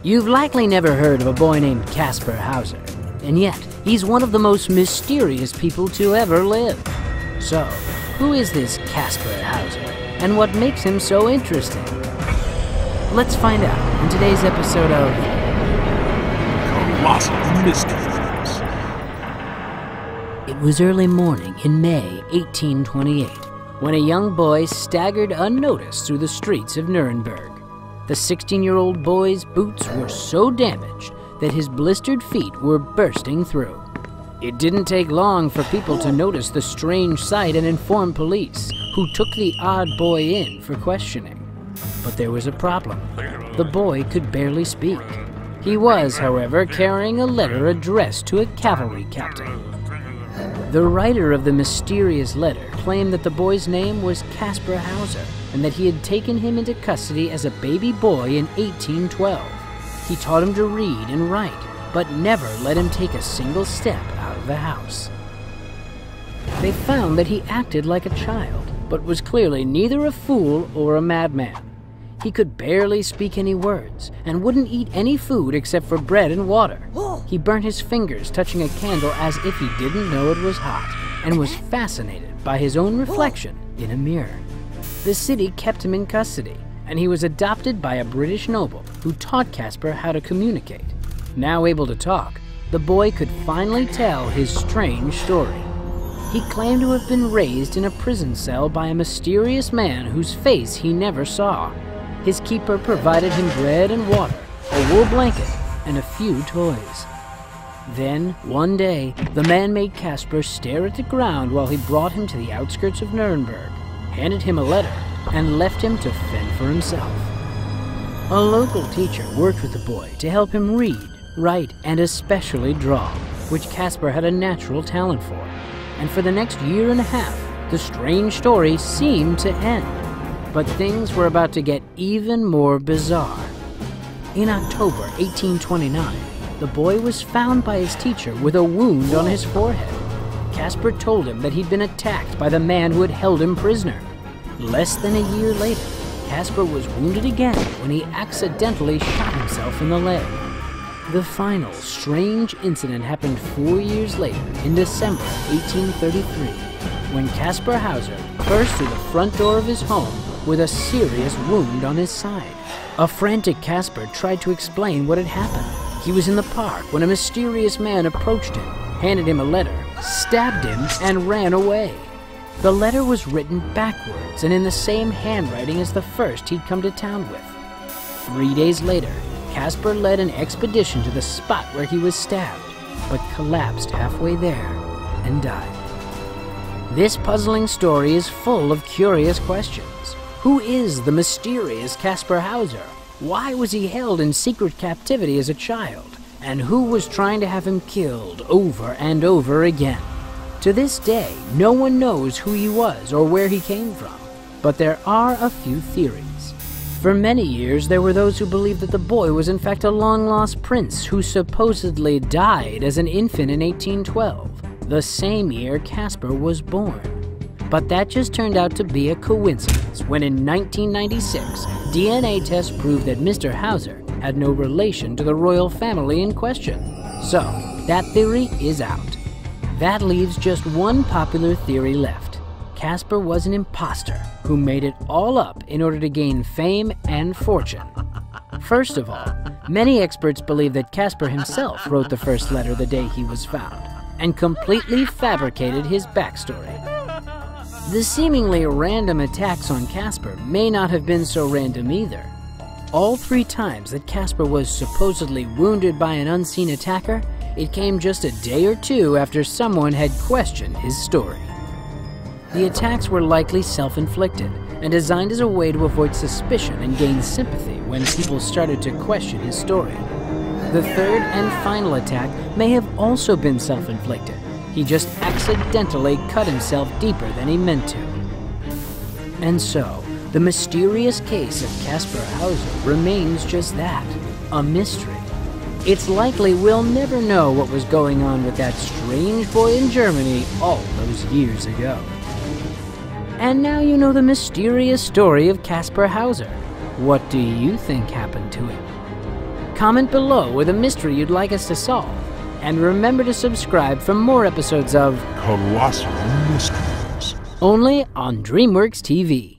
You've likely never heard of a boy named Caspar Hauser, and yet he's one of the most mysterious people to ever live. So, who is this Caspar Hauser, and what makes him so interesting? Let's find out in today's episode of Colossal Mysteries. It was early morning in May 1828 when a young boy staggered unnoticed through the streets of Nuremberg. The 16-year-old boy's boots were so damaged that his blistered feet were bursting through. It didn't take long for people to notice the strange sight and inform police, who took the odd boy in for questioning. But there was a problem. The boy could barely speak. He was, however, carrying a letter addressed to a cavalry captain. The writer of the mysterious letter claimed that the boy's name was Caspar Hauser and that he had taken him into custody as a baby boy in 1812. He taught him to read and write, but never let him take a single step out of the house. They found that he acted like a child, but was clearly neither a fool or a madman. He could barely speak any words and wouldn't eat any food except for bread and water. He burnt his fingers touching a candle as if he didn't know it was hot, and was fascinated by his own reflection in a mirror. The city kept him in custody, and he was adopted by a British noble who taught Caspar how to communicate. Now able to talk, the boy could finally tell his strange story. He claimed to have been raised in a prison cell by a mysterious man whose face he never saw. His keeper provided him bread and water, a wool blanket, and a few toys. Then, one day, the man made Caspar stare at the ground while he brought him to the outskirts of Nuremberg, handed him a letter, and left him to fend for himself. A local teacher worked with the boy to help him read, write, and especially draw, which Caspar had a natural talent for. And for the next year and a half, the strange story seemed to end. But things were about to get even more bizarre. In October 1829, the boy was found by his teacher with a wound on his forehead. Caspar told him that he'd been attacked by the man who had held him prisoner. Less than a year later, Caspar was wounded again when he accidentally shot himself in the leg. The final strange incident happened 4 years later in December 1833, when Caspar Hauser burst through the front door of his home with a serious wound on his side. A frantic Caspar tried to explain what had happened. He was in the park when a mysterious man approached him, handed him a letter, stabbed him, and ran away. The letter was written backwards and in the same handwriting as the first he'd come to town with. 3 days later, Caspar led an expedition to the spot where he was stabbed, but collapsed halfway there and died. This puzzling story is full of curious questions. Who is the mysterious Caspar Hauser? Why was he held in secret captivity as a child? And who was trying to have him killed over and over again? To this day, no one knows who he was or where he came from, but there are a few theories. For many years, there were those who believed that the boy was in fact a long-lost prince who supposedly died as an infant in 1812, the same year Caspar was born. But that just turned out to be a coincidence when in 1996, DNA tests proved that Mr. Hauser had no relation to the royal family in question. So, that theory is out. That leaves just one popular theory left. Caspar was an imposter who made it all up in order to gain fame and fortune. First of all, many experts believe that Caspar himself wrote the first letter the day he was found, and completely fabricated his backstory. The seemingly random attacks on Caspar may not have been so random either. All 3 times that Caspar was supposedly wounded by an unseen attacker, it came just a day or 2 after someone had questioned his story. The attacks were likely self-inflicted and designed as a way to avoid suspicion and gain sympathy when people started to question his story. The third and final attack may have also been self-inflicted. He just accidentally cut himself deeper than he meant to. And so, the mysterious case of Caspar Hauser remains just that, a mystery. It's likely we'll never know what was going on with that strange boy in Germany all those years ago. And now you know the mysterious story of Caspar Hauser. What do you think happened to him? Comment below with a mystery you'd like us to solve. And remember to subscribe for more episodes of Colossal Mysteries. only on DreamWorks TV.